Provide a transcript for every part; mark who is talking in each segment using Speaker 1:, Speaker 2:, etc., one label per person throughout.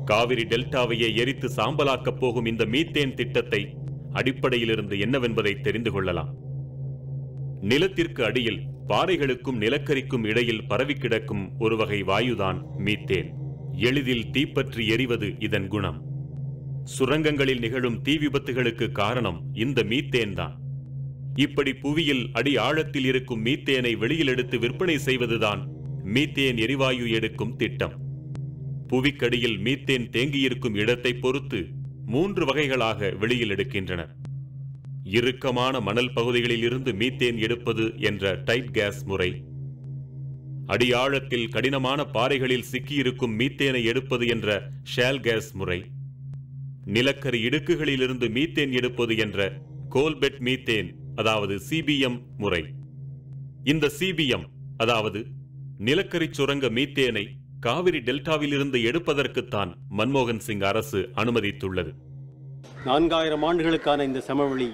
Speaker 1: காவிரி டெல்டாவையே எரித்து சாம்பலாக்கப் போகும் இந்த மீத்தேன் திட்டத்தை அடிப்படையிலிருந்து என்னவென்பதை தெரிந்து கொள்ளலாம். நிலத்திற்கு அடியில் பாறைகளுக்கும் நிலக்கரிக்கும் இடையில் பரவி கிடக்கும் ஒரு வகை வாயுதான் மீத்தேன். எளிதில் தீப்பற்றி எரிவது இதன் குணம். சுரங்கங்களில் நிகழும் தீ விபத்துகளுக்கு காரணம் இந்த மீத்தேன் தான். இப்படி புவியில் அடி ஆழத்தில் இருக்கும் மீத்தேனை வெளியில் எடுத்து விற்பனை செய்வதுதான் மீத்தேன் எரிவாயு எடுக்கும் திட்டம். புவிக்கடியில் மீத்தேன் தேங்கியிருக்கும் இடத்தை பொறுத்து 3 வகைகளாக வெளியில் எடுக்கின்றனர். இறுக்கமான மணல் பகுதிகளில் இருந்து மீத்தேன் எடுப்பது என்ற டைட் கேஸ் முறை, அடியாழத்தில் கடினமான பாறைகளில் சிக்கியிருக்கும் மீத்தேனை எடுப்பது என்ற ஷேல் கேஸ் முறை, நிலக்கரி இடுக்குகளிலிருந்து மீத்தேன் எடுப்பது என்ற கோல்பெட் மீத்தேன் அதாவது சிபிஎம் முறை. இந்த சிபிஎம் அதாவது நிலக்கரி சுரங்க மீத்தேனை காவிரி டெல்டாவில் இருந்து எடுப்பதற்குத்தான் மன்மோகன் சிங் அரசு அனுமதித்துள்ளது.
Speaker 2: 4000 ஆண்டுகளுக்கான இந்த சமவெளி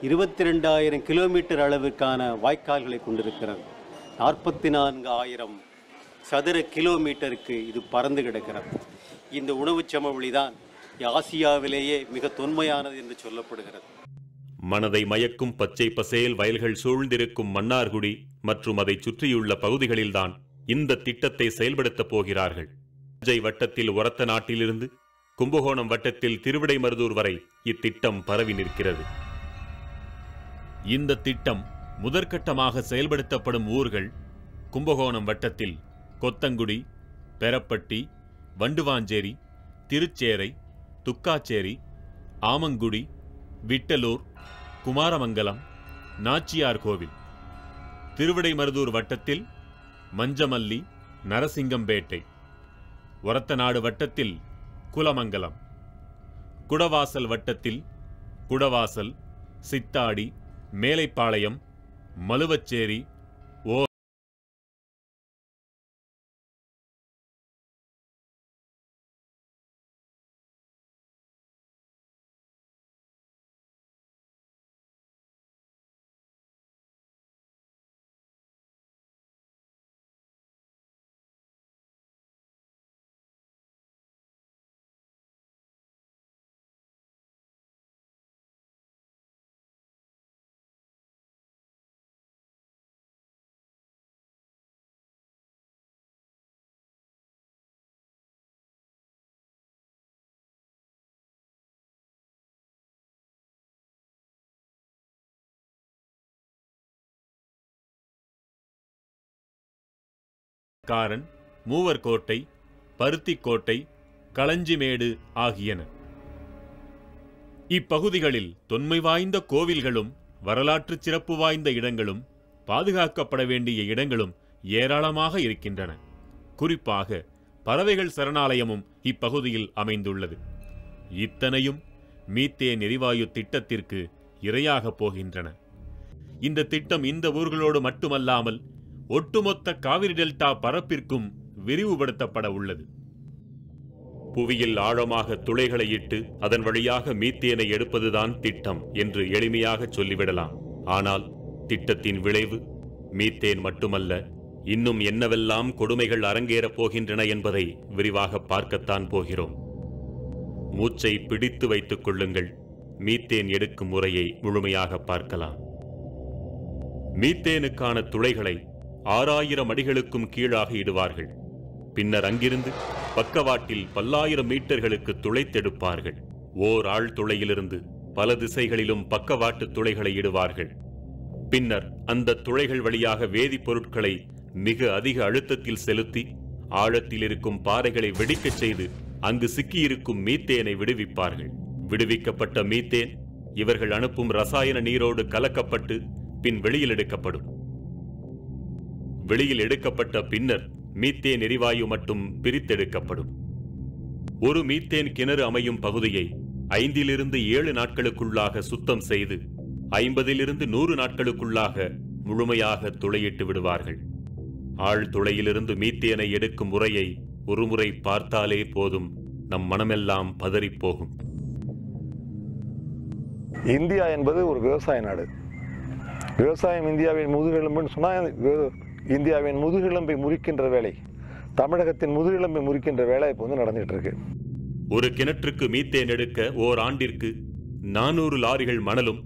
Speaker 2: 22,000 கிலோமீட்டர் அளவிற்கான வாய்க்கால்களை கொண்டிருக்கிறது. 44,000 சதுர கிலோமீட்டருக்கு இது பறந்து கிடக்கிறது. இந்த உணவு சமவெளிதான் ஆசியாவிலேயே மிக தொன்மையானது என்று சொல்லப்படுகிறது.
Speaker 1: மனதை மயக்கும் பச்சை பசேல் வயல்கள் சூழ்ந்திருக்கும் மன்னார்குடி மற்றும் அதை சுற்றியுள்ள பகுதிகளில்தான் இந்த திட்டத்தை செயல்படுத்தப் போகிறார்கள். தஞ்சை வட்டத்தில் ஒரத்த நாட்டிலிருந்து கும்பகோணம் வட்டத்தில் திருவிடைமருதூர் வரை இத்திட்டம் பரவி நிற்கிறது. இந்த திட்டம் முதற்கட்டமாக செயல்படுத்தப்படும் ஊர்கள் கும்பகோணம் வட்டத்தில் கொத்தங்குடி, பெரப்பட்டி, வண்டுவாஞ்சேரி, திருச்சேரை, துக்காச்சேரி, ஆமங்குடி, விட்டலூர், குமாரமங்கலம், நாச்சியார் கோவில். திருவிடைமருதூர் வட்டத்தில் மஞ்சமல்லி, நரசிங்கம்பேட்டை. ஒரத்தநாடு வட்டத்தில் குலமங்கலம். குடவாசல் வட்டத்தில் குடவாசல், சித்தாடி, மேலைப்பாளையம், மலுவச்சேரி, ஓ காரன், மூவர்கோட்டை, பருத்திக்கோட்டை, களஞ்சிமேடு ஆகியன. இப்பகுதிகளில் தொன்மை வாய்ந்த கோவில்களும் வரலாற்று சிறப்பு வாய்ந்த இடங்களும் பாதுகாக்கப்பட வேண்டிய இடங்களும் ஏராளமாக இருக்கின்றன. குறிப்பாக பறவைகள் சரணாலயமும் இப்பகுதியில் அமைந்துள்ளது. இத்தனையும் மீத்தேன் எரிவாயு திட்டத்திற்கு இரையாக போகின்றன. இந்த திட்டம் இந்த ஊர்களோடு மட்டுமல்லாமல் ஒட்டுமொத்த காவிரி டெல்டா பரப்பிற்கும் விரிவுபடுத்தப்பட உள்ளது. புவியில் ஆழமாக துளைகளை இட்டு அதன் வழியாக மீத்தேனை எடுப்பதுதான் திட்டம் என்று எளிமையாக சொல்லிவிடலாம். ஆனால் திட்டத்தின் விளைவு மீத்தேன் மட்டுமல்ல, இன்னும் என்னவெல்லாம் கொடுமைகள் அரங்கேறப் போகின்றன என்பதை விரிவாக பார்க்கத்தான் போகிறோம். மூச்சை பிடித்து வைத்துக் கொள்ளுங்கள். மீத்தேன் எடுக்கும் முறையை முழுமையாக பார்க்கலாம். மீத்தேனுக்கான துளைகளை 6000 அடிகளுக்கும் கீழாக இடுவார்கள். பின்னர் அங்கிருந்து பக்கவாட்டில் பல்லாயிரம் மீட்டர்களுக்கு துளைத்தெடுப்பார்கள். ஓர் ஆழ்துளையிலிருந்து பல திசைகளிலும் பக்கவாட்டு துளைகளை இடுவார்கள். பின்னர் அந்த துளைகள் வழியாக வேதிப்பொருட்களை மிக அதிக அழுத்தத்தில் செலுத்தி ஆழத்தில் இருக்கும் பாறைகளை வெடிக்கச் செய்து அங்கு சிக்கியிருக்கும் மீத்தேனை விடுவிப்பார்கள். விடுவிக்கப்பட்ட மீத்தேன் இவர்கள் அனுப்பும் ரசாயன நீரோடு கலக்கப்பட்டு பின் வெளியில் எடுக்கப்படும். வெளியில் எடுக்கப்பட்ட பின்னர் மீத்தேன் எரிவாயு மட்டும் பிரித்தெடுக்கப்படும். ஒரு மீத்தேன் கிணறு அமையும் பகுதியை 5 to 7 நாட்களுக்குள்ளாக சுத்தம் செய்து 50 to 100 நாட்களுக்குள்ளாக முழுமையாக துளையிட்டு விடுவார்கள். ஆழ்துளையிலிருந்து மீத்தேனை எடுக்கும் முறையை ஒருமுறை பார்த்தாலே போதும், நம் மனமெல்லாம் பதறிப்போகும்.
Speaker 3: இந்தியா என்பது ஒரு விவசாய நாடு. விவசாயம் இந்தியாவின் முதுகெலும்புன்னு சொன்னால் இந்தியாவின் முதுகெலும்பை முறிக்கின்ற வேலை, தமிழகத்தின் முதுகெலும்பை முறிக்கின்ற வேலை இப்போ நடந்துட்டு இருக்கு.
Speaker 1: ஒரு கிணற்றுக்கு மீத்தேன் எடுக்க ஓர் ஆண்டிற்கு 400 லாரிகள் மணலும்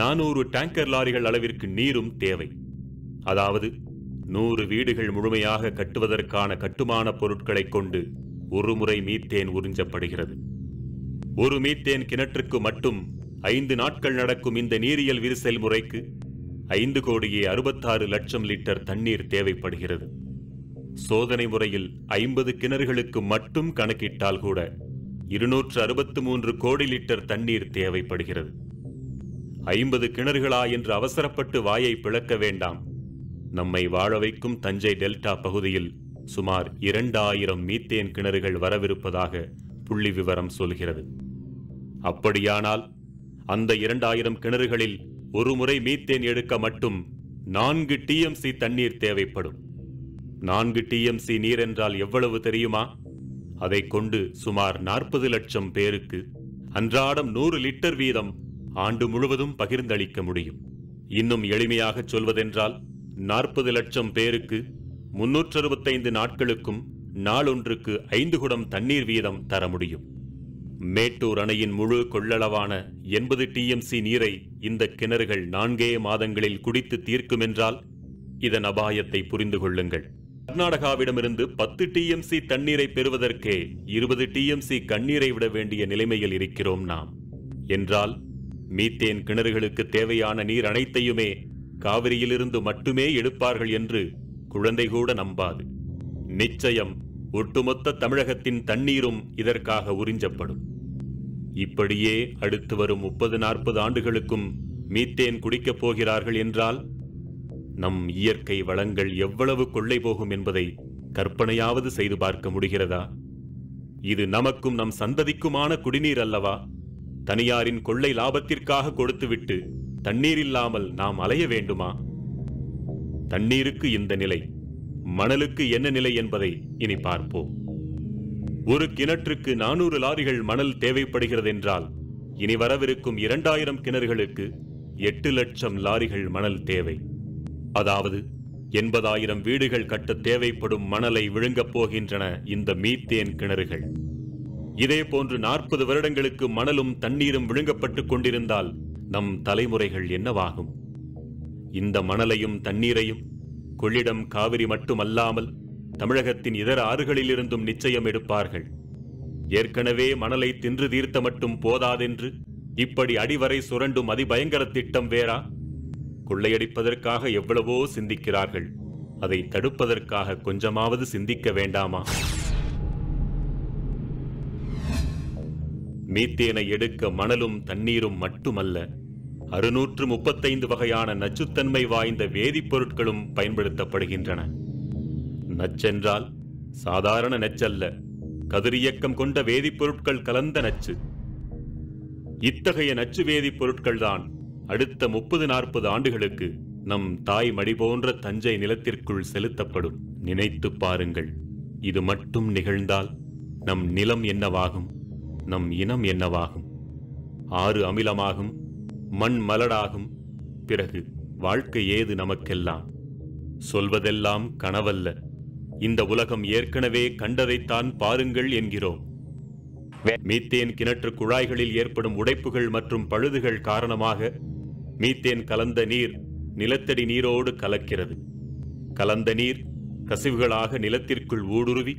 Speaker 1: 400 டேங்கர் லாரிகள் அளவிற்கு நீரும் தேவை. அதாவது 100 வீடுகள் முழுமையாக கட்டுவதற்கான கட்டுமான பொருட்களை கொண்டு ஒரு முறை மீத்தேன் உறிஞ்சப்படுகிறது. ஒரு மீத்தேன் கிணற்றுக்கு மட்டும் 5 நாட்கள் நடக்கும் இந்த நீரியல் விரிசல் முறைக்கு 5,66,00,000 லிட்டர் தண்ணீர் தேவைப்படுகிறது. சோதனை முறையில் 50 கிணறுகளுக்கு மட்டும் கணக்கிட்டால் கூட 263 கோடி லிட்டர் தண்ணீர் தேவைப்படுகிறது. 50 கிணறுகளா என்று அவசரப்பட்டு வாயை பிளக்க வேண்டாம். நம்மை வாழ வைக்கும் தஞ்சை டெல்டா பகுதியில் சுமார் 2000 மீத்தேன் கிணறுகள் வரவிருப்பதாக புள்ளி விவரம் சொல்கிறது. அப்படியானால் அந்த 2000 கிணறுகளில் ஒரு முறை மீத்தேன் எடுக்க மட்டும் 4 TMC தண்ணீர் தேவைப்படும். 4 TMC நீர் என்றால் எவ்வளவு தெரியுமா? அதை கொண்டு சுமார் 40 லட்சம் பேருக்கு அன்றாடம் 100 லிட்டர் வீதம் ஆண்டு முழுவதும் பகிர்ந்தளிக்க முடியும். இன்னும் எளிமையாக சொல்வதென்றால் 40 லட்சம் பேருக்கு 365 நாட்களுக்கும் நாளொன்றுக்கு 5 குடம் தண்ணீர் வீதம் தர முடியும். மேட்டூர் அணையின் முழு கொள்ளளவான 80 TMC நீரை இந்த கிணறுகள் 4 மாதங்களில் குடித்து தீர்க்கும் என்றால் இதன் அபாயத்தை புரிந்து கொள்ளுங்கள். கர்நாடகாவிடமிருந்து 10 TMC தண்ணீரை பெறுவதற்கே 20 TMC கண்ணீரை விட வேண்டிய நிலைமையில் இருக்கிறோம் நாம். என்றால் மீத்தேன் கிணறுகளுக்கு தேவையான நீர் அனைத்தையுமே காவிரியிலிருந்து மட்டுமே எடுப்பார்கள் என்று குழந்தை கூட நம்பாது. நிச்சயம் ஒட்டுமொத்த தமிழகத்தின் தண்ணீரும் இதற்காக உறிஞ்சப்படும். இப்படியே அடுத்து வரும் 30-40 ஆண்டுகளுக்கும் மீத்தேன் குடிக்கப் போகிறார்கள் என்றால் நம் இயற்கை வளங்கள் எவ்வளவு கொள்ளை போகும் என்பதை கற்பனையாவது செய்து பார்க்க முடிகிறதா? இது நமக்கும் நம் சந்ததிக்குமான குடிநீர் அல்லவா? தனியாரின் கொள்ளை லாபத்திற்காக கொடுத்துவிட்டு தண்ணீர் இல்லாமல் நாம் அலைய வேண்டுமா? தண்ணீருக்கு இந்த நிலை, மணலுக்கு என்ன நிலை என்பதை இனி பார்ப்போம். ஒரு கிணற்றுக்கு 400 லாரிகள் மணல் தேவைப்படுகிறது என்றால் இனி வரவிருக்கும் 2000 கிணறுகளுக்கு 8 லட்சம் லாரிகள் மணல் தேவை. அதாவது 80,000 வீடுகள் கட்ட தேவைப்படும் மணலை விழுங்கப் போகின்றன இந்த மீத்தேன் கிணறுகள். இதே போன்று 40 வருடங்களுக்கு மணலும் தண்ணீரும் விழுங்கப்பட்டுக் கொண்டிருந்தால் நம் தலைமுறைகள் என்னவாகும்? இந்த மணலையும் தண்ணீரையும் கொள்ளிடம், காவிரி மட்டுமல்லாமல் தமிழகத்தின் இதர ஆறுகளிலிருந்தும் நிச்சயம் எடுப்பார்கள். ஏற்கனவே மணலை தின்று தீர்த்த மட்டும் போதாதென்று இப்படி அடிவரை சுரண்டும் அதிபயங்கர திட்டம் வேறா? கொள்ளையடிப்பதற்காக எவ்வளவோ சிந்திக்கிறார்கள், அதை தடுப்பதற்காக கொஞ்சமாவது சிந்திக்க வேண்டாமா? மீத்தேனை எடுக்க மணலும் தண்ணீரும் மட்டுமல்ல, 635 வகையான நச்சுத்தன்மை வாய்ந்த வேதிப்பொருட்களும் பயன்படுத்தப்படுகின்றன. நச்சென்றால் சாதாரண நச்சல்ல, கதிரியக்கம் கொண்ட வேதிப்பொருட்கள் கலந்த நச்சு. இத்தகைய நச்சு வேதிப்பொருட்கள்தான் அடுத்த 30-40 ஆண்டுகளுக்கு நம் தாய் மடி போன்ற தஞ்சை நிலத்திற்குள் செலுத்தப்படும். நினைத்து பாருங்கள், இது மட்டும் நிகழ்ந்தால் நம் நிலம் என்னவாகும்? நம் இனம் என்னவாகும்? ஆறு அமிலமாகும், மண் மலடாகும். பிறகு வாழ்க்கை ஏது நமக்கெல்லாம்? சொல்வதெல்லாம் கனவல்ல, இந்த உலகம் ஏற்கனவே கண்டதைத்தான் பாருங்கள் என்கிறோம். மீத்தேன் கிணற்று குழாய்களில் ஏற்படும் உடைப்புகள் மற்றும் பழுதுகள் காரணமாக மீத்தேன் கலந்த நீர் நிலத்தடி நீரோடு கலக்கிறது. கலந்த நீர் கசிவுகளாக நிலத்திற்குள் ஊடுருவி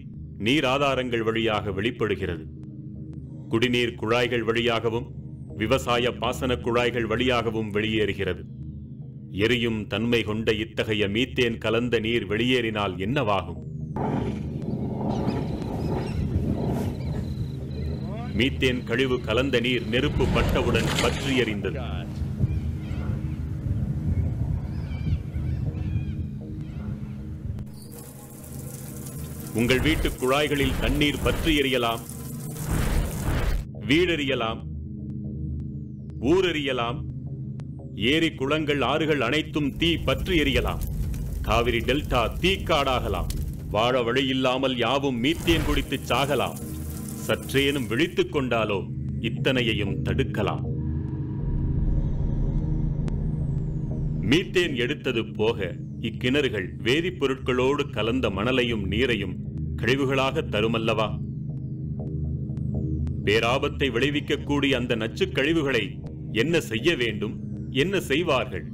Speaker 1: நீர் ஆதாரங்கள் வழியாக வெளிப்படுகிறது. குடிநீர் குழாய்கள் வழியாகவும் விவசாய பாசன குழாய்கள் வழியாகவும் வெளியேறுகிறது. எரியும் தன்மை கொண்ட இத்தகைய மீத்தேன் கலந்த நீர் வெளியேறினால் என்னவாகும்? மீத்தேன் கழிவு கலந்த நீர் நெருப்பு பட்டவுடன் பற்றி எறிந்தது. உங்கள் வீட்டு குழாய்களில் தண்ணீர் பற்றி எறியலாம், வீடெறியலாம், ஊரெறியலாம், ஏரி குளங்கள் ஆறுகள் அனைத்தும் தீ பற்றி எறியலாம். காவிரி டெல்டா தீக்காடாகலாம். வாழ வழியில்லாமல் யாவும் மீத்தேன் குடித்து சாகலாம். சற்றேனும் விழித்துக் கொண்டாலோ இத்தனையையும் தடுக்கலாம். மீத்தேன் எடுத்தது போக இக்கிணறுகள் வேதிப்பொருட்களோடு கலந்த மணலையும் நீரையும் கழிவுகளாக தருமல்லவா? பேராபத்தை விளைவிக்கக்கூடிய அந்த நச்சு கழிவுகளை என்ன செய்ய வேண்டும், என்ன செய்வார்கள்?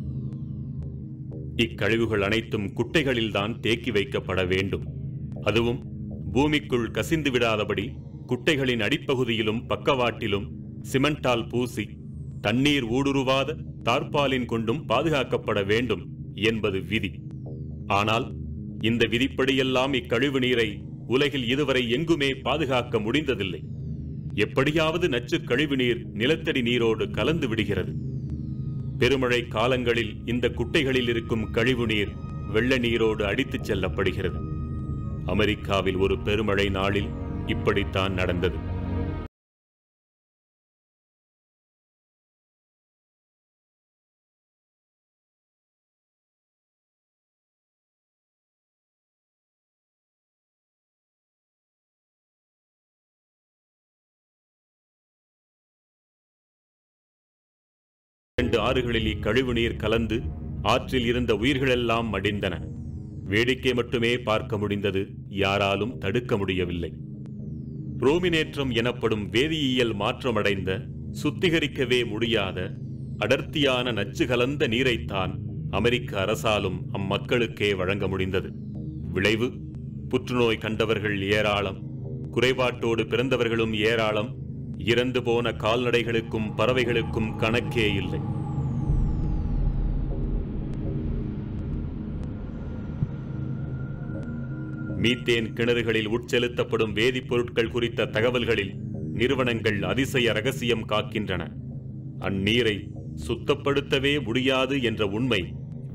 Speaker 1: இக்கழிவுகள் அனைத்தும் குட்டைகளில்தான் தேக்கி வைக்கப்பட வேண்டும். அதுவும் பூமிக்குள் கசிந்து விடாதபடி குட்டைகளின் அடிப்பகுதியிலும் பக்கவாட்டிலும் சிமெண்டால் பூசி தண்ணீர் ஊடுருவாத தார்பாலின் கொண்டும் பாதுகாக்கப்பட வேண்டும் என்பது விதி. ஆனால் இந்த விதிப்படியெல்லாம் இக்கழிவு நீரை உலகில் இதுவரை எங்குமே பாதுகாக்க முடிந்ததில்லை. எப்படியாவது நச்சு கழிவு நீர் நிலத்தடி நீரோடு கலந்து விடுகிறது. பெருமழை காலங்களில் இந்த குட்டைகளில் இருக்கும் கழிவு நீர் வெள்ள நீரோடு அடித்துச் செல்லப்படுகிறது. அமெரிக்காவில் ஒரு பெருமழை நாளில் இப்படித்தான் நடந்தது. இரண்டு ஆறுகளில் இக்கழிவு நீர் கலந்து ஆற்றில் இருந்த உயிர்களெல்லாம் மடிந்தன. வேடிக்கை மட்டுமே பார்க்க முடிந்தது, யாராலும் தடுக்க முடியவில்லை. புரோமினேற்றம் எனப்படும் வேதியியல் மாற்றமடைந்த சுத்திகரிக்கவே முடியாத அடர்த்தியான நச்சு கலந்த நீரைத்தான் அமெரிக்க அரசாலும் அம்மக்களுக்கே வழங்க முடிந்தது. விளைவு, புற்றுநோய் கண்டவர்கள் ஏராளம், குறைபாட்டோடு பிறந்தவர்களும் ஏராளம், இறந்து போன கால்நடைகளுக்கும் பறவைகளுக்கும் கணக்கே இல்லை. மீத்தேன் கிணறுகளில் உட்செலுத்தப்படும் வேதிப்பொருட்கள் குறித்த தகவல்களில் நிறுவனங்கள் அதிசய ரகசியம் காக்கின்றன. அந்நீரை சுத்தப்படுத்தவே முடியாது என்ற உண்மை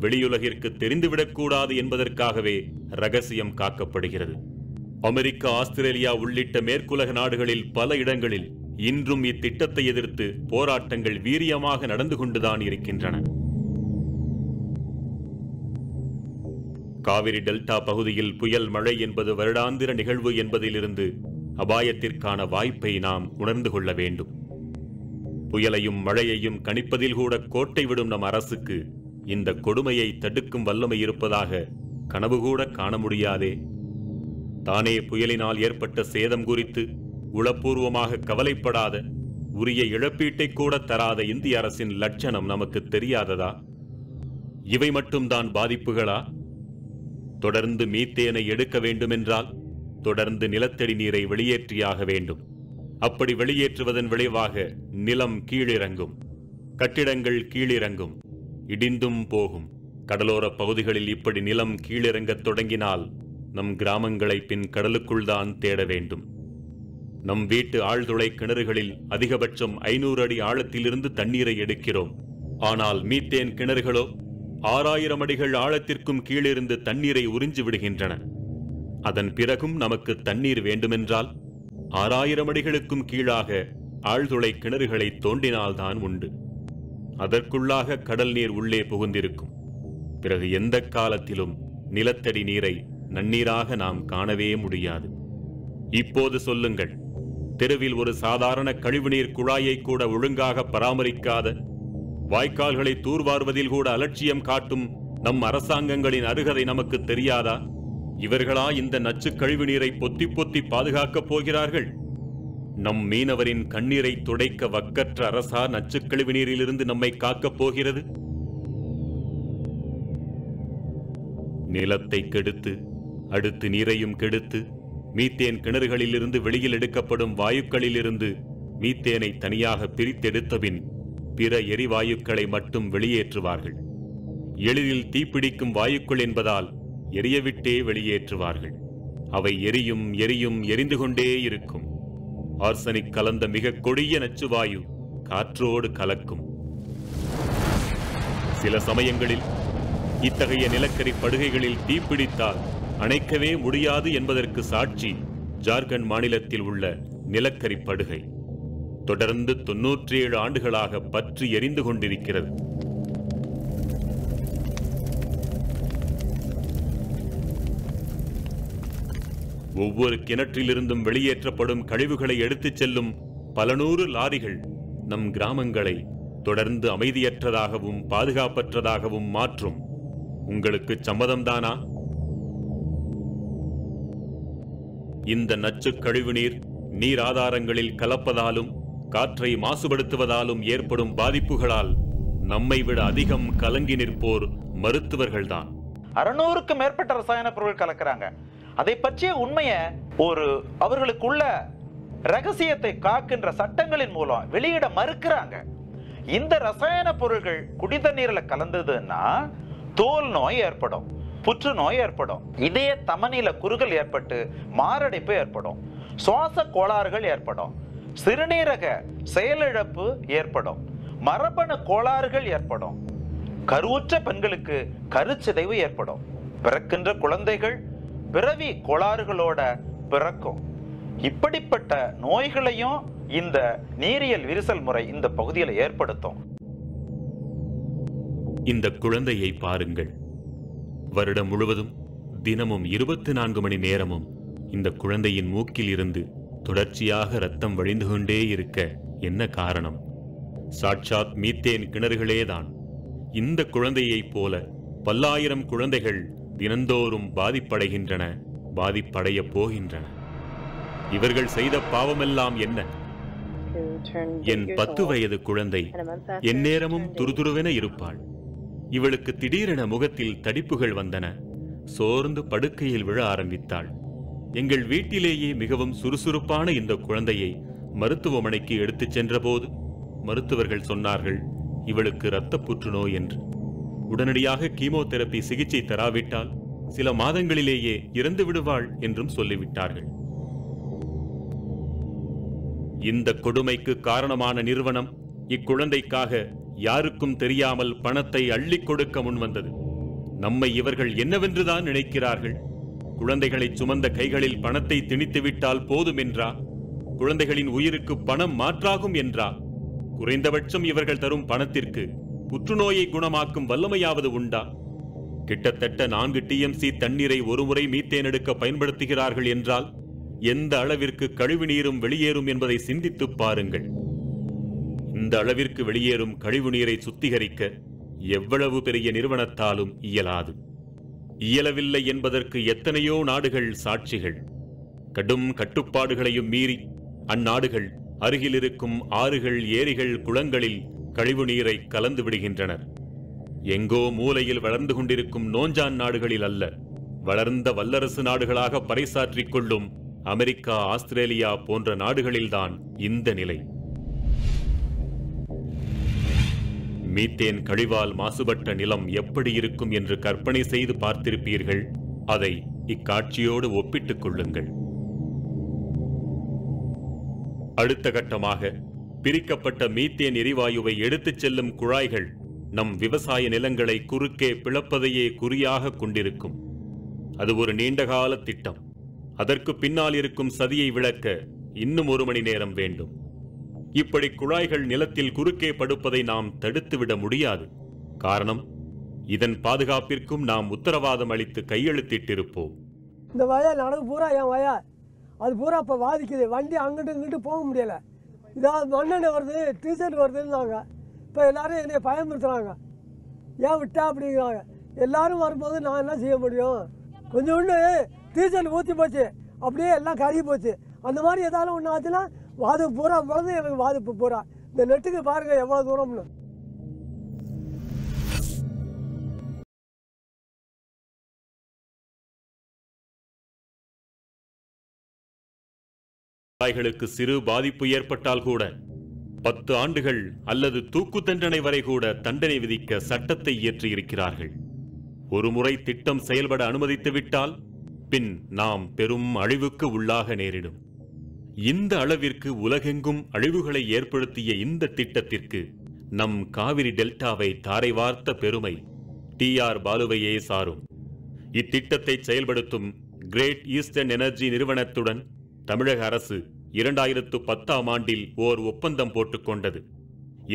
Speaker 1: வெளியுலகிற்கு தெரிந்துவிடக்கூடாது என்பதற்காகவே ரகசியம் காக்கப்படுகிறது. அமெரிக்கா, ஆஸ்திரேலியா உள்ளிட்ட மேற்குலக நாடுகளில் பல இடங்களில் இன்றும் இத்திட்டத்தை எதிர்த்து போராட்டங்கள் வீரியமாக நடந்து கொண்டுதான் இருக்கின்றன. காவிரி டெல்டா பகுதியில் புயல் மழை என்பது வருடாந்திர நிகழ்வு என்பதிலிருந்து அபாயத்திற்கான வாய்ப்பை நாம் உணர்ந்து கொள்ள வேண்டும். புயலையும் மழையையும் கணிப்பதில் கூட கோட்டை விடும் நம் அரசுக்கு இந்த கொடுமையை தடுக்கும் வல்லமை இருப்பதாக கனவு கூட காண முடியாதே. தானே புயலினால் ஏற்பட்ட சேதம் குறித்து உளப்பூர்வமாக கவலைப்படாத, உரிய இழப்பீட்டை கூட தராத இந்திய அரசின் லட்சணம் நமக்கு தெரியாததா? இவை மட்டும்தான் பாதிப்புகளா? தொடர்ந்து மீத்தேனை எடுக்க வேண்டுமென்றால் தொடர்ந்து நிலத்தடி நீரை வெளியேற்றியாக வேண்டும். அப்படி வெளியேற்றுவதன் விளைவாக நிலம் கீழிறங்கும், கட்டிடங்கள் கீழிறங்கும், இடிந்தும் போகும். கடலோர பகுதிகளில் இப்படி நிலம் கீழிறங்கத் தொடங்கினால் நம் கிராமங்களை பின் கடலுக்குள் தான் தேட வேண்டும். நம் வீட்டு ஆழ்துளை கிணறுகளில் அதிகபட்சம் 500 அடி ஆழத்திலிருந்து தண்ணீரை எடுக்கிறோம். ஆனால் மீத்தேன் கிணறுகளோ 6000 அடிகள் ஆழத்திற்கும் கீழிருந்து தண்ணீரை உறிஞ்சி விடுகின்றன. அதன் பிறகும் நமக்கு தண்ணீர் வேண்டுமென்றால் 6000 அடிகளுக்கும் கீழாக ஆழ்துளை கிணறுகளை தோண்டினால்தான் உண்டு. அதற்குள்ளாக கடல் நீர் உள்ளே புகுந்திருக்கும். பிறகு எந்த காலத்திலும் நிலத்தடி நீரை நன்னீராக நாம் காணவே முடியாது. இப்போது சொல்லுங்கள், தெருவில் ஒரு சாதாரண கழிவுநீர் குழாயை கூட ஒழுங்காக பராமரிக்காத, வாய்க்கால்களை தூர்வாருவதில் கூட அலட்சியம் காட்டும் நம் அரசாங்கங்களின் அருகதை நமக்கு தெரியாதா? இவர்களா இந்த நச்சு கழிவு நீரை பொத்தி பொத்தி பாதுகாக்கப் போகிறார்கள்? நம் மீனவரின் கண்ணீரை துடைக்க வக்கற்ற அரசா நச்சு கழிவு நீரிலிருந்து நம்மை காக்கப் போகிறது? நிலத்தை கெடுத்து அடுத்து நீரையும் கெடுத்து மீத்தேன் கிணறுகளிலிருந்து வெளியில் எடுக்கப்படும் வாயுக்களிலிருந்து மீத்தேனை தனியாக பிரித்தெடுத்தபின் பிற எரிவாயுக்களை மட்டும் வெளியேற்றுவார்கள். எளிதில் தீப்பிடிக்கும் வாயுக்கள் என்பதால் எரியவிட்டே வெளியேற்றுவார்கள். அவை எரியும் எரியும் எரிந்து கொண்டே இருக்கும். ஆர்சனிக் கலந்த மிக கொடிய நச்சுவாயு காற்றோடு கலக்கும். சில சமயங்களில் இத்தகைய நிலக்கரி படுகைகளில் தீப்பிடித்தால் அணைக்கவே முடியாது என்பதற்கு சாட்சி ஜார்க்கண்ட் மாநிலத்தில் உள்ள நிலக்கரி படுகை. தொடர்ந்து 97 ஆண்டுகளாக பற்றி எரிந்து கொண்டிருக்கிறது. ஒவ்வொரு கிணற்றிலிருந்தும் வெளியேற்றப்படும் கழிவுகளை எடுத்துச் செல்லும் பல நூறு லாரிகள் நம் கிராமங்களை தொடர்ந்து அமைதியற்றதாகவும் பாதுகாப்பற்றதாகவும் மாற்றும். உங்களுக்கு சம்மதம்தானா? இந்த நச்சு கழிவுநீர் நீர் ஆதாரங்களில் கலப்பதாலும் காற்றை மாசுபடுத்துவதாலும் ஏற்படும் பாதிப்புகளால் நம்மை விட அதிகம் கலங்கி நிற்போர் மருத்துவர்கள்தான்.
Speaker 4: 600க்கும் மேற்பட்ட ரசாயன பொருட்கள் கலக்கிறாங்க. அதை பற்றிய உண்மையை அவர்களுக்குள்ள ரகசியத்தை காக்கின்ற சட்டங்களின் மூலம் வெளியிட மறுக்கிறாங்க. இந்த ரசாயன பொருட்கள் குடித நீர்ல கலந்ததுன்னா தோல் நோய் ஏற்படும், புற்றுநோய் ஏற்படும், இதய தமனில குறுகல் ஏற்பட்டு மாரடைப்பு ஏற்படும், சுவாச கோளாறுகள் ஏற்படும், சிறுநீரக செயலிழப்பு ஏற்படும், மரபணு கோளாறுகள் ஏற்படும், கருவுற்ற பெண்களுக்கு கருச்சிதைவு ஏற்படும், பிறக்கின்ற குழந்தைகள் பிறவி கோளாறுகளோட பிறக்கும். இப்படிப்பட்ட நோய்களையும் இந்த நீரியல் விரிசல் முறை இந்த பகுதியில் ஏற்படுத்தும்.
Speaker 1: இந்த குழந்தையை பாருங்கள். வருடம் முழுவதும் தினமும் 24 மணி நேரமும் இந்த குழந்தையின் மூக்கில் இருந்து தொடர்ச்சியாக ரத்தம் வழிந்து கொண்டே இருக்க என்ன காரணம்? சாட்சாத் மீத்தேன் கிணறுகளேதான். இந்த குழந்தையைப் போல பல்லாயிரம் குழந்தைகள் தினந்தோறும் பாதிப்படைகின்றன, பாதிப்படைய போகின்றன. இவர்கள் செய்த பாவமெல்லாம் என்ன? என் 10 வயது குழந்தை எந்நேரமும் துருதுருவென இருப்பாள். இவளுக்கு திடீரென முகத்தில் தடிப்புகள் வந்தன. சோர்ந்து படுக்கையில் விழ ஆரம்பித்தாள். எங்கள் வீட்டிலேயே மிகவும் சுறுசுறுப்பான இந்த குழந்தையை மருத்துவமனைக்கு எடுத்துச் சென்றபோது மருத்துவர்கள் சொன்னார்கள், இவளுக்கு இரத்த புற்றுநோய் என்று. உடனடியாக கீமோதெரபி சிகிச்சை தராவிட்டால் சில மாதங்களிலேயே இறந்து விடுவாள் என்றும் சொல்லிவிட்டார்கள். இந்த கொடுமைக்கு காரணமான நிறுவனம் இக்குழந்தைக்காக யாருக்கும் தெரியாமல் பணத்தை அள்ளிக் கொடுக்க முன்வந்தது. நம்மை இவர்கள் என்னவென்றுதான் நினைக்கிறார்கள்? குழந்தைகளை சுமந்த கைகளில் பணத்தை திணித்துவிட்டால் போதும் என்றா? குழந்தைகளின் உயிருக்கு பணம் மாற்றாகும் என்றா? குறைந்தபட்சம் இவர்கள் தரும் பணத்திற்கு புற்றுநோயை குணமாக்கும் வல்லமையாவது உண்டா? கிட்டத்தட்ட 4 TMC தண்ணீரை ஒருமுறை மீத்தேன் எடுக்க பயன்படுத்துகிறார்கள் என்றால் எந்த அளவிற்கு கழிவு நீரும் வெளியேறும் என்பதை சிந்தித்து பாருங்கள். இந்த அளவிற்கு வெளியேறும் கழிவு நீரை சுத்திகரிக்க எவ்வளவு பெரிய நிறுவனத்தாலும் இயலாது. இயலவில்லை என்பதற்கு எத்தனையோ நாடுகள் சாட்சிகள். கடும் கட்டுப்பாடுகளையும் மீறி அந்நாடுகள் அருகில் இருக்கும் ஆறுகள், ஏரிகள், குளங்களில் கழிவு நீரை கலந்து விடுகின்றனர். எங்கோ மூலையில் வளர்ந்து கொண்டிருக்கும் நோஞ்சான் நாடுகளில் அல்ல, வளர்ந்த வல்லரசு நாடுகளாக பறைசாற்றிக் கொள்ளும் அமெரிக்கா, ஆஸ்திரேலியா போன்ற நாடுகளில்தான் இந்த நிலை. மீத்தேன் கழிவால் மாசுபட்ட நிலம் எப்படி இருக்கும் என்று கற்பனை செய்து பார்த்திருப்பீர்கள். அதை இக்காட்சியோடு ஒப்பிட்டுக் கொள்ளுங்கள். அடுத்த கட்டமாக பிரிக்கப்பட்ட மீத்தேன் எரிவாயுவை எடுத்துச் செல்லும் குழாய்கள் நம் விவசாய நிலங்களை குறுக்கே பிளப்பதையே குறியாக கொண்டிருக்கும். அது ஒரு நீண்டகால திட்டம். அதற்கு பின்னால் இருக்கும் சதியை விளக்க இன்னும் 1 மணி நேரம் வேண்டும். இப்படி குழாய்கள் நிலத்தில் குறுக்கே படுப்பதை நாம் தடுத்துவிட முடியாது. காரணம், இதன் பாதுகாப்பிற்கும் நாம் உத்தரவாதம் அளித்து கையெழுத்திட்டிருப்போம்.
Speaker 5: இந்த வயா நடந்து பூரா என் வயா அது பூரா இப்போ பாதிக்குது. வண்டி அங்கிட்டு இங்கிட்டு போக முடியலை. இதாவது மண்ணெண்ணெய் வருது, டீசல் வருதுன்னாங்க. இப்போ எல்லாரும் என்னை பயமுறுத்துறாங்க. ஏன் விட்டா அப்படிங்கிறாங்க. எல்லாரும் வரும்போது நான் என்ன செய்ய முடியும்? கொஞ்சோண்டு டீசல் ஊற்றி போச்சு, அப்படியே எல்லாம் கருகி போச்சு. அந்த மாதிரி ஏதாவது ஒன்று ஆச்சுன்னா வாதம் பூரா பிறந்து எனக்கு பாதிப்பு பூரா. இந்த நெட்டுக்கு பாருங்கள் எவ்வளோ தூரம்னு.
Speaker 1: விவசாயிகளுக்கு சிறு பாதிப்பு ஏற்பட்டால் கூட 10 ஆண்டுகள் அல்லது தூக்கு தண்டனை வரை கூட தண்டனை விதிக்க சட்டத்தை இயற்றியிருக்கிறார்கள். ஒருமுறை திட்டம் செயல்பட அனுமதித்துவிட்டால் பின் நாம் பெரும் அழிவுக்கு உள்ளாக நேரிடும். இந்த அளவிற்கு உலகெங்கும் அழிவுகளை ஏற்படுத்திய இந்த திட்டத்திற்கு நம் காவிரி டெல்டாவை தாரை வார்த்த பெருமை TR பாலுவையே சாரும். இத்திட்டத்தை செயல்படுத்தும் கிரேட் ஈஸ்டர்ன் எனர்ஜி நிறுவனத்துடன் தமிழக அரசு 2010ஆம் ஆண்டில் ஓர் ஒப்பந்தம் போட்டுக்கொண்டது.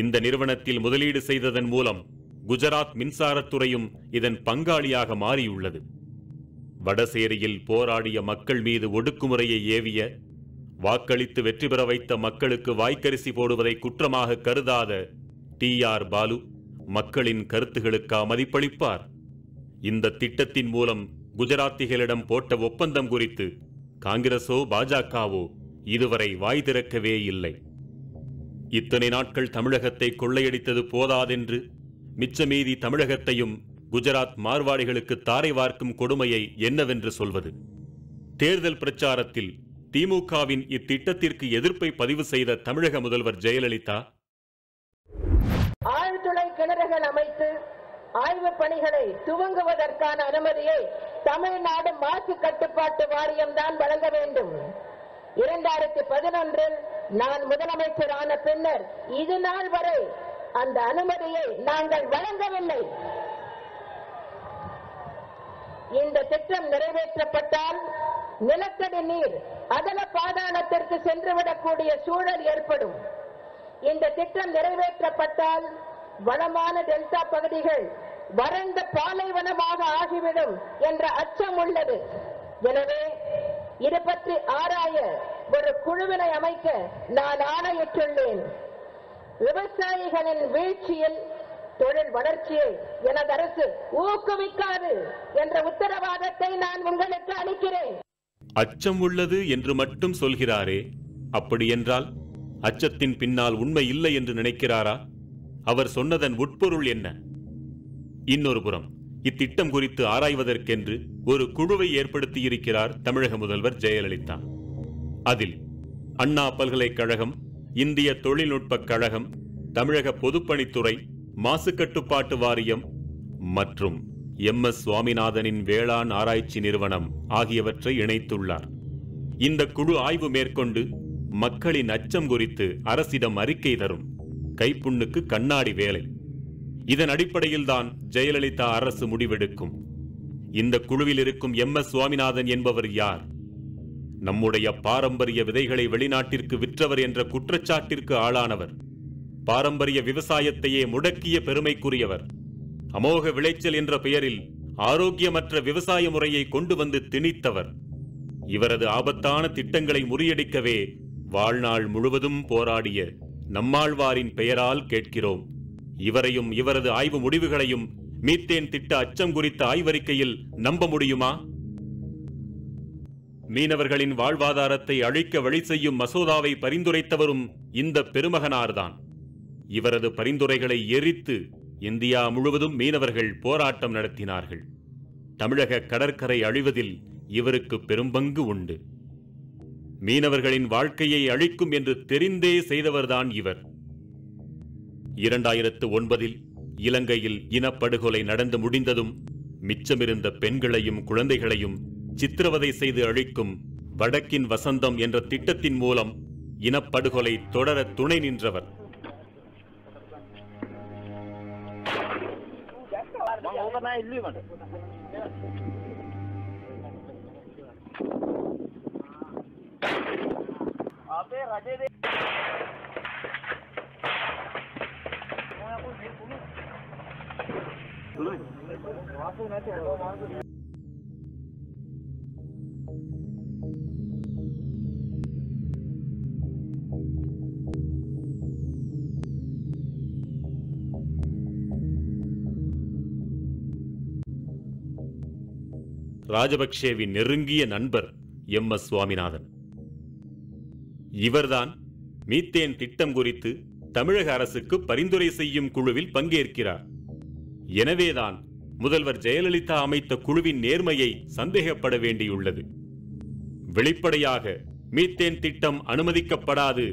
Speaker 1: இந்த நிறுவனத்தில் முதலீடு செய்ததன் மூலம் குஜராத் மின்சாரத்துறையும் இதன் பங்காளியாக மாறியுள்ளது. வடசேரியில் போராடிய மக்கள் மீது ஒடுக்குமுறையை ஏவிய, வாக்களித்து வெற்றி பெற வைத்த மக்களுக்கு வாய்க்கரிசி போடுவதை குற்றமாக கருதாத TR பாலு மக்களின் கருத்துகளுக்கா மதிப்பளிப்பார்? இந்த திட்டத்தின் மூலம் குஜராத்திகளிடம் போட்ட ஒப்பந்தம் குறித்து காங்கிரசோ பாஜகவோ இதுவரை வாய் திறக்கவே இல்லை. இத்தனை நாட்கள் தமிழகத்தை கொள்ளையடித்தது போதாதென்று மிச்சமீதி தமிழகத்தையும் குஜராத் மார்வாடிகளுக்கு தாரை வார்க்கும் கொடுமையை என்னவென்று சொல்வது? தேர்தல் பிரச்சாரத்தில் திமுகவின் இத்திட்டத்திற்கு எதிர்ப்பை பதிவு செய்த தமிழக முதல்வர் ஜெயலலிதா,
Speaker 6: ஆழ்துளை கிணறுகள் அமைத்து ஆய்வு பணிகளை துவங்குவதற்கான அனுமதியை தமிழ்நாடு மாசு கட்டுப்பாட்டு வாரியம் தான் வழங்க வேண்டும். 2011 நான் முதலமைச்சரான பின்னர் இது நாள் வரை அந்த அனுமதியை நாங்கள் வழங்கவில்லை. இந்த திட்டம் நிறைவேற்றப்பட்டால் நிலத்தடி நீர் அகல பாதாளத்திற்கு சென்றுவிடக்கூடிய சூழல் ஏற்படும். இந்த திட்டம் நிறைவேற்றப்பட்டால் வளமான டெல்டா பகுதிகள் வறண்ட பாலைவனமாக ஆகிவிடும் என்ற அச்சம் உள்ளது. எனவே இது பற்றி ஆராய ஒரு குழுவினை அமைக்க நான் ஆணையிட்டுள்ளேன். விவசாயிகளின் வீழ்ச்சியில் தொழில் வளர்ச்சியை எனது அரசு ஊக்குவிக்காது என்ற உத்தரவாதத்தை நான் உங்களுக்கு அளிக்கிறேன்.
Speaker 1: அச்சம் உள்ளது என்று மட்டும் சொல்கிறாரே, அப்படியென்றால் அச்சத்தின் பின்னால் உண்மை இல்லை என்று நினைக்கிறாரா? அவர் சொன்னதன் உட்பொருள் என்ன? இன்னொரு புறம் இத்திட்டம் குறித்து ஆராய்வதற்கென்று ஒரு குழுவை ஏற்படுத்தியிருக்கிறார் தமிழக முதல்வர் ஜெயலலிதா. அதில் அண்ணா பல்கலைக்கழகம், இந்திய தொழில்நுட்பக் கழகம், தமிழக பொதுப்பணித்துறை, மாசு கட்டுப்பாட்டு வாரியம் மற்றும் MS சுவாமிநாதனின் வேளாண் ஆராய்ச்சி நிறுவனம் ஆகியவற்றை இணைத்துள்ளார். இந்த குழு ஆய்வு மேற்கொண்டு மக்களின் அச்சம் குறித்து அரசிடம் அறிக்கை தரும். கைப்புண்ணுக்கு கண்ணாடி வேலை. இதன் அடிப்படையில்தான் ஜெயலலிதா அரசு முடிவெடுக்கும். இந்த குழுவில் இருக்கும் MS சுவாமிநாதன் என்பவர் யார்? நம்முடைய பாரம்பரிய விதைகளை வெளிநாட்டிற்கு விற்றவர் என்ற குற்றச்சாட்டிற்கு ஆளானவர். பாரம்பரிய விவசாயத்தையே முடக்கிய பெருமைக்குரியவர். அமோக விளைச்சல் என்ற பெயரில் ஆரோக்கியமற்ற விவசாய முறையை கொண்டு வந்து திணித்தவர். இவரது ஆபத்தான திட்டங்களை முறியடிக்கவே வாழ்நாள் முழுவதும் போராடிய நம்மாழ்வாரின் பெயரால் கேட்கிறோம். இவரையும் இவரது ஆய்வு முடிவுகளையும் மீத்தேன் திட்ட அச்சம் குறித்த ஆய்வறிக்கையில் நம்ப முடியுமா? மீனவர்களின் வாழ்வாதாரத்தை அழிக்க வழி செய்யும் மசோதாவை பரிந்துரைத்தவரும் இந்த பெருமகனார்தான். இவரது பரிந்துரைகளை எரித்து இந்தியா முழுவதும் மீனவர்கள் போராட்டம் நடத்தினார்கள். தமிழக கடற்கரை அழிவதில் இவருக்கு பெரும்பங்கு உண்டு. மீனவர்களின் வாழ்க்கையை அழிக்கும் என்று தெரிந்தே செய்தவர்தான் இவர். 2009 இலங்கையில் இனப்படுகொலை நடந்து முடிந்ததும் மிச்சமிருந்த பெண்களையும் குழந்தைகளையும் சித்திரவதை செய்து அழிக்கும் வடக்கின் வசந்தம் என்ற திட்டத்தின் மூலம் இனப்படுகொலை தொடர துணை நின்றவர். ராஜபக்சேவின் நெருங்கிய நண்பர் MS சுவாமிநாதன். இவர்தான் மீத்தேன் திட்டம் குறித்து தமிழக அரசுக்கு பரிந்துரை செய்யும் குழுவில் பங்கேற்கிறார். எனவேதான் முதல்வர் ஜெயலலிதா அமைத்த குழுவின் நேர்மையை சந்தேகப்பட வேண்டியுள்ளது. வெளிப்படையாக மீத்தேன் திட்டம் அனுமதிக்கப்படாது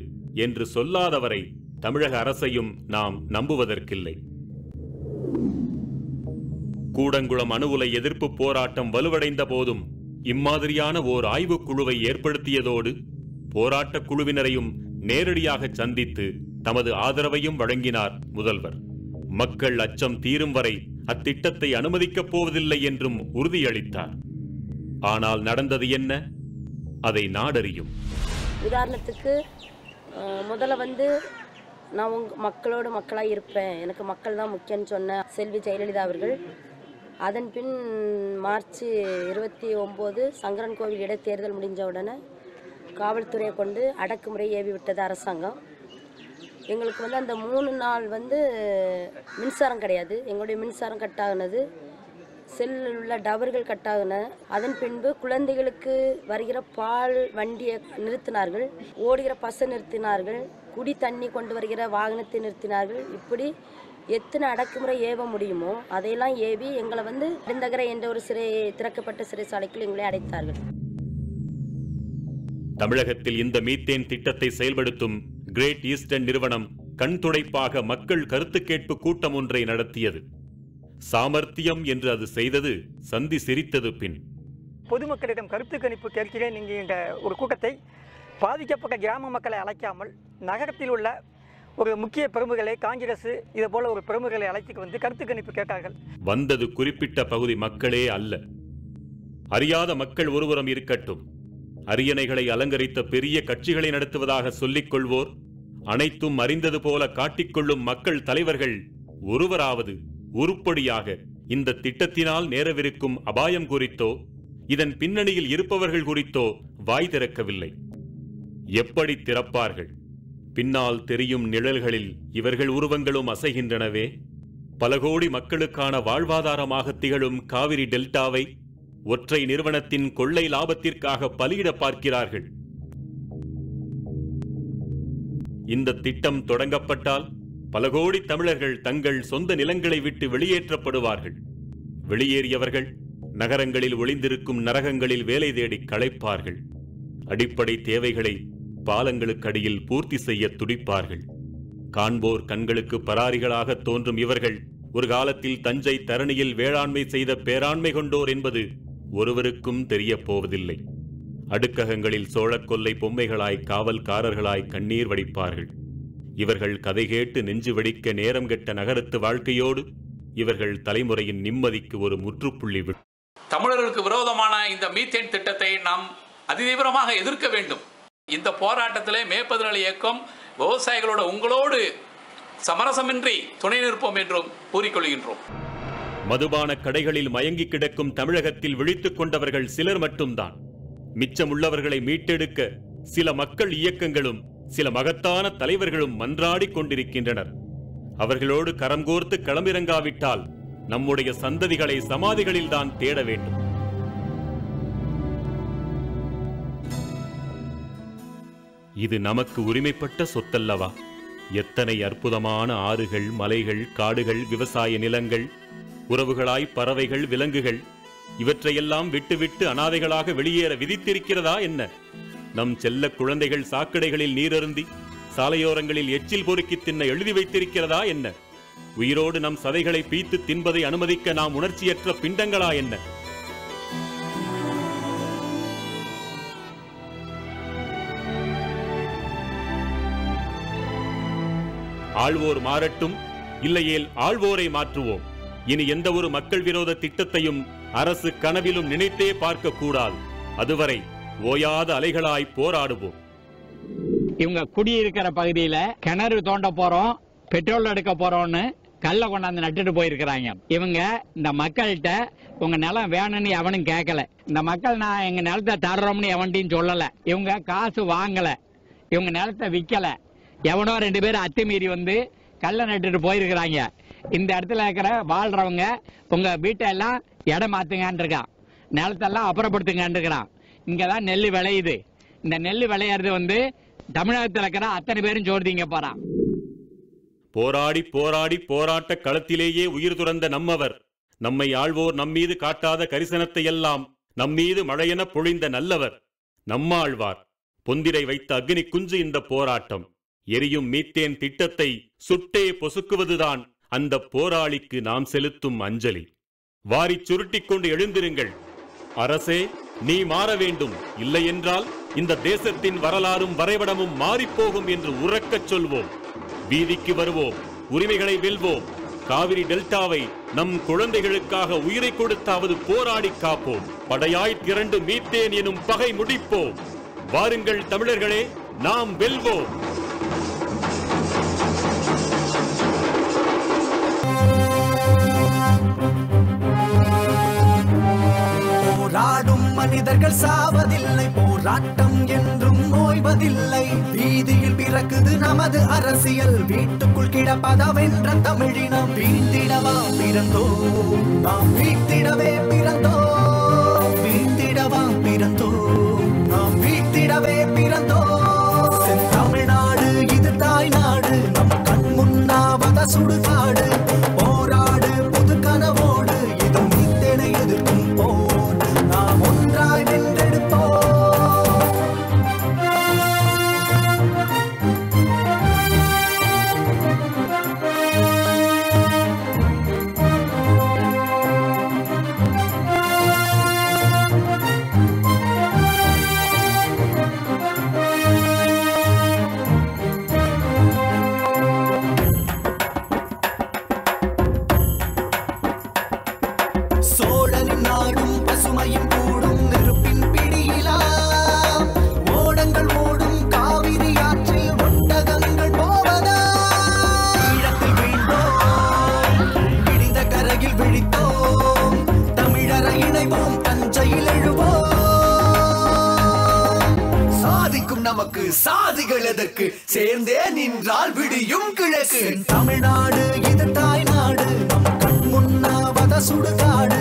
Speaker 1: என்று சொல்லாதவரை தமிழக அரசையும் நாம் நம்புவதற்கில்லை. கூடங்குளம் அணு உலை எதிர்ப்பு போராட்டம் வலுவடைந்த போதும் இம்மாதிரியான ஓர் ஆய்வுக்குழுவை ஏற்படுத்தியதோடு போராட்டக் குழுவினரையும் நேரடியாக சந்தித்து தமது ஆதரவையும் வழங்கினார் முதல்வர். மக்கள் அச்சம் தீரும் வரை அத்திட்டத்தை அனுமதிக்கப் போவதில்லை என்றும் உறுதியளித்தார். ஆனால் நடந்தது என்ன? அதை நாடறியும்.
Speaker 7: உதாரணத்துக்கு முதல்ல நான் மக்களோடு மக்களாக இருப்பேன், எனக்கு மக்கள் தான் முக்கியம்னு சொன்ன செல்வி ஜெயலலிதா அவர்கள் அதன் பின் மார்ச் 29 சங்கரன் கோவில் இடைத்தேர்தல் முடிஞ்ச உடனே காவல்துறையை கொண்டு அடக்குமுறை ஏவி விட்டது அரசாங்கம். எங்களுக்கு அந்த 3 நாள் மின்சாரம் கிடையாது. எங்களுடைய மின்சாரம் கட்டாகினது, செல்லில் உள்ள டவர்கள் கட்டாகின. அதன் பின்பு குழந்தைகளுக்கு வருகிற பால் வண்டியை நிறுத்தினார்கள், ஓடுகிற பஸ்ஸை நிறுத்தினார்கள், குடி தண்ணி கொண்டு வருகிற வாகனத்தை நிறுத்தினார்கள். இப்படி எத்தனை அடக்குமுறை ஏவ முடியுமோ அதையெல்லாம் ஏவி எங்களை பெருந்தகரை என்ற ஒரு திறக்கப்பட்ட சிறைச்சாலைக்குள் எங்களை அடைத்தார்கள்.
Speaker 1: தமிழகத்தில் இந்த மீத்தேன் திட்டத்தை செயல்படுத்தும் கிரேட் ஈஸ்டர்ன் நிறுவனம் கண்துடைப்பாக மக்கள் கருத்து கேட்பு கூட்டம் ஒன்றை நடத்தியது. சாமர்த்தியம் என்று அது செய்தது சந்தி சிரித்தது. பின்
Speaker 8: பொதுமக்களிடம் கருத்து கணிப்பு கேட்கிறேன் என்கின்ற ஒரு கூட்டத்தை பாதிக்கப்பட்ட கிராம மக்களை அழைக்காமல் நகரத்தில் உள்ள ஒரு முக்கிய பிரமுகர்களை, காங்கிரஸ் இது போல ஒரு பிரமுகர்களை அழைத்து கருத்து கணிப்பு கேட்டார்கள்.
Speaker 1: வந்தது குறிப்பிட்ட பகுதி மக்களே அல்ல. அறியாத மக்கள் ஒருபுறம் இருக்கட்டும், அரியணைகளை அலங்கரித்த பெரிய கட்சிகளை நடத்துவதாக சொல்லிக் கொள்வோர், அனைத்தும் அறிந்தது போல காட்டிக்கொள்ளும் மக்கள் தலைவர்கள் ஒருவராவது உருப்படியாக இந்த திட்டத்தினால் நேரவிருக்கும் அபாயம் குறித்தோ இதன் பின்னணியில் இருப்பவர்கள் குறித்தோ வாய் திறக்கவில்லை. எப்படி திறப்பார்கள்? பின்னால் தெரியும் நிழல்களில் இவர்கள் உருவங்களும் அசைகின்றனவே. பல கோடி மக்களுக்கான வாழ்வாதாரமாக திகழும் காவிரி டெல்டாவை ஒற்றை நிறுவனத்தின் கொள்ளை லாபத்திற்காக பலியிட பார்க்கிறார்கள். இந்த திட்டம் தொடங்கப்பட்டால் பல கோடி தமிழர்கள் தங்கள் சொந்த நிலங்களை விட்டு வெளியேற்றப்படுவார்கள். வெளியேறியவர்கள் நகரங்களில் ஒளிந்திருக்கும் நரகங்களில் வேலை தேடி களைப்பார்கள். அடிப்படை தேவைகளை பாலங்களுக்கு அடியில் பூர்த்தி செய்ய துடிப்பார்கள். காண்போர் கண்களுக்கு பராரிகளாக தோன்றும் இவர்கள் ஒரு காலத்தில் தஞ்சை தரணியில் வேளாண்மை செய்த பேராண்மை கொண்டோர் என்பது ஒருவருக்கும் தெரிய போவதில்லை. அடுக்ககங்களில் சோழக்கொல்லை பொம்மைகளாய் காவல்காரர்களாய் கண்ணீர் வடிப்பார்கள். இவர்கள் கதை கேட்டு நெஞ்சு வெடிக்க நேரம் கெட்ட நகரத்து வாழ்க்கையோடு இவர்கள் தலைமுறையின் நிம்மதிக்கு ஒரு முற்றுப்புள்ளி விடும்.
Speaker 9: தமிழர்களுக்கு விரோதமான இந்த மீத்தேன் திட்டத்தை நாம் அதிதீவிரமாக எதிர்க்க வேண்டும். இந்த போராட்டத்திலே மே11 இயக்கம் விவசாயிகளோடு உங்களோடு சமரசமின்றி துணை நிற்போம் என்றும் கூறிக்கொள்கின்றோம்.
Speaker 1: மதுபான கடைகளில் மயங்கி கிடக்கும் தமிழகத்தில் விழித்துக் கொண்டவர்கள் சிலர் மட்டும்தான். மிச்சமுள்ளவர்களை மீட்டெடுக்க சில மக்கள் இயக்கங்களும் சில மகத்தான தலைவர்களும் மன்றாடி கொண்டிருக்கின்றனர். அவர்களோடு கரம் கோர்த்து களமிறங்காவிட்டால் நம்முடைய சந்ததிகளை சமாதிகளில் தான் தேட வேண்டும். இது நமக்கு உரிமைப்பட்ட சொத்தல்லவா? எத்தனை அற்புதமான ஆறுகள், மலைகள், காடுகள், விவசாய நிலங்கள், உறவுகளாய் பறவைகள், விலங்குகள், இவற்றையெல்லாம் விட்டுவிட்டு அனாதைகளாக வெளியேற விதித்திருக்கிறதா என்ன? நம் செல்ல குழந்தைகள் சாக்கடைகளில் நீரருந்தி சாலையோரங்களில் எச்சில் பொறுக்கி தின்ன எழுதி வைத்திருக்கிறதா என்ன? உயிரோடு நம் சதைகளை பீத்து தின்பதை அனுமதிக்க நாம் உணர்ச்சியற்ற பிண்டங்களா என்ன? ஆள்வோர் மாறட்டும், இல்லையேல் ஆள்வோரை மாற்றுவோம். இனி எந்த ஒரு மக்கள் விரோத திட்டத்தையும் அரசு கனவிலும் நினைத்தே பார்க்க கூடாது. அதுவரை ஓயாத அலைகளாய் போராடுவோம்.
Speaker 10: இவங்க குடியிருக்கிற பகுதியில கிணறு தோண்ட போறோம், பெட்ரோல் எடுக்க போறோம்னு கல்ல கொண்டாந்து நட்டுட்டு போயிருக்கிறாங்க. இவங்க இந்த மக்கள்கிட்ட உங்க நிலம் வேணும்னு எவனும் கேட்கல. இந்த மக்கள் நான் எங்க நிலத்தை தர்றோம்னு எவன்ட்டையும் சொல்லல. இவங்க காசு வாங்கல, இவங்க நிலத்தை விக்கல. எவனோ 2 பேர் அத்துமீறி கல்ல நட்டுட்டு போயிருக்கிறாங்க. இந்த இடத்துல இருக்கிற வாழ்றவங்க உங்க வீட்டை எல்லாம் இடம் மாத்துங்கன்னு இருக்கான், நிலத்தெல்லாம் அப்புறப்படுத்துங்கன்னு இருக்கிறான். இங்கதான் நெல் விளையுது. இந்த நெல் விளையாடுறது தமிழகத்தில் இருக்கிற அத்தனை பேரும் ஜோர்திங்க போறான்.
Speaker 1: போராடி போராடி போராட்ட களத்திலேயே உயிர் துறந்த நம்மவர், நம்மை ஆள்வோர் நம்மீது காட்டாத கரிசனத்தை எல்லாம் நம்மீது மழையென பொழிந்த நல்லவர் நம்மாழ்வார். பொந்திரை வைத்த அக்னி குஞ்சு இந்த போராட்டம். எரியும் மீத்தேன் திட்டத்தை சுட்டே பொசுக்குவதுதான் அந்த போராளிக்கு நாம் செலுத்தும் அஞ்சலி. வாரிச் சுருட்டிக் கொண்டு எழுந்திருங்கள். அரசே, நீ மாற வேண்டும், இல்லையென்றால் இந்த தேசத்தின் வரலாறும் வரைபடமும் மாறிப்போகும் என்று உறக்கச் சொல்வோம். வீதிக்கு வருவோம், உரிமைகளை வெல்வோம். காவிரி டெல்டாவை நம் குழந்தைகளுக்காக உயிரை கொடுத்தாவது போராடி காப்போம். படையாய் திரண்டு மீத்தேன் எனும் பகை முடிப்போம். வாருங்கள் தமிழர்களே, நாம் வெல்வோம்.
Speaker 11: போராடும் மனிதர்கள் சாவதில்லை, போராட்டம் என்றும் ஓய்வதில்லை. வீதியில் பிறக்குது நமது அரசியல், வீட்டுக்குள் கிடப்பதவென்ற தமிழினம். வீழ்த்திடவா பிறந்தோம், நாம் வீழ்த்திடவே பிறந்தோம். வீழ்த்திடவா பிறந்தோம், நாம் வீழ்த்திடவே பிறந்தோம். தமிழ்நாடு இது தாய்நாடு, நம் கண் முன்னாவத சுடுகாடு. போராடு புது கனவோடு, இது மீத்தேனை எதிர்க்கும் போர். நாம் ஒன்றாய் வென்றெடுப்போம். சோழனின் நாடும் பசுமையும் கூடும் நெருப்பின் பிடியிலாம். ஓடங்கள் ஓடும் காவிரி ஆற்றில் ஒட்டகங்கள் போவதா. ஈழத்தில் வீழ்ந்தோம், இடிந்த கரையில் விழித்தோம். தமிழரை இணைவோம், தஞ்சையில் எழுவோம். சாதிக்கும் நமக்கு சாதிகள் எதற்கு, சேர்ந்தே நின்றால் விடியும் கிழக்கு. தமிழ்நாடு இது தாய்நாடு, நம் கண் முன்னாவத சுடுகாடு.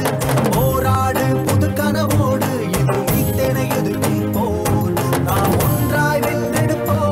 Speaker 11: போராடு புது கனவோடு, இது மீத்தேனை எதிர்க்கும் போர். நாம் ஒன்றாய் வென்றெடுப்போம்.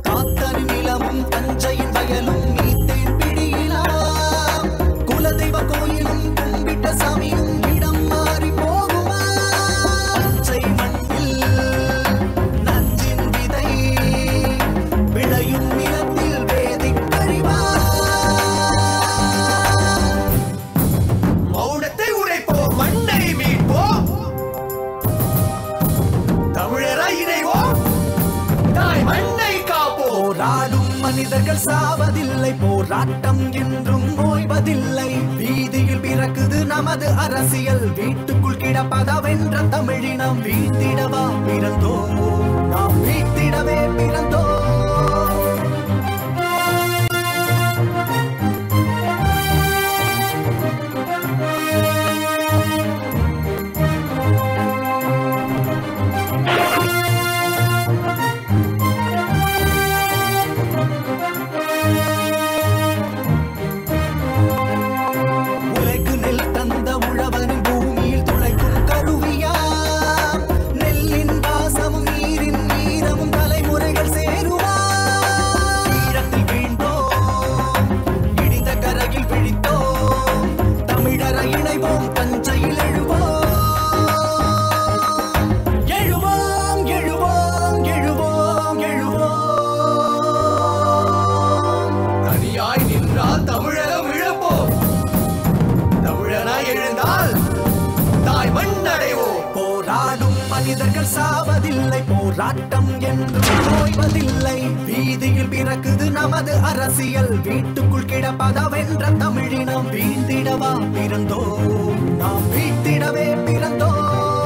Speaker 11: காத்தனின் நிலமும் தஞ்சையின் வயலும் மீத்தேன் பிடியிலாம். குலதெய்வ கோயிலும் கும்பிட்ட சாமியும் இடம் மாறி போகுமா. பச்சை மண்ணில் நஞ்சின் விதை விளையும் நிலத்தில் வேதிக் கழிவா. மௌனத்தை உடைப்போம், மண்ணை மீட்போம். தமிழராய் இணைவோம், தாய் மண்ணை காப்போம். போராடும் மனிதர்கள் சாவதில்லை, போராட்டம் என்றும் ஓய்வதில்லை. வீதியில் பிறக்குது நமது அரசியல், வீட்டுக்குள் கிடப்பதவென்ற தமிழினம். வீழ்த்திடவா பிறந்தோம், நாம் வீழ்த்திடவே பிறந்தோம். உலகு நெல் தந்த உழவனின் பூமியில் துளைக்கும் கருவியா. நெல்லின் வாசமும் நீரின் ஈரமும் தலைமுறைகள் சேருமா. ஈரத்தில் வீழ்ந்தோம், இடிந்த கரையில் விழித்தோம். தமிழரை இணைவோம், தஞ்சையில் எழுவோம். எழுவோம் எழுவோம் எழுவோம் எழுவோம். தனியாய் நின்றால் தமிழகம் இழப்போம், தமிழனாய் எழுந்தால் தாய் மண்ணடைவோம். போராடும் மனிதர்கள் சாவதில்லை, போராட்டம் என்றும் ஓய்வதில்லை. வீதியில் பிறக்குது நமது அரசியல், வீட்டுக்குள் கிடப்பதவென்ற தமிழினம். வீழ்த்திடவா பிறந்தோம், நாம் வீழ்த்திடவே பிறந்தோம்.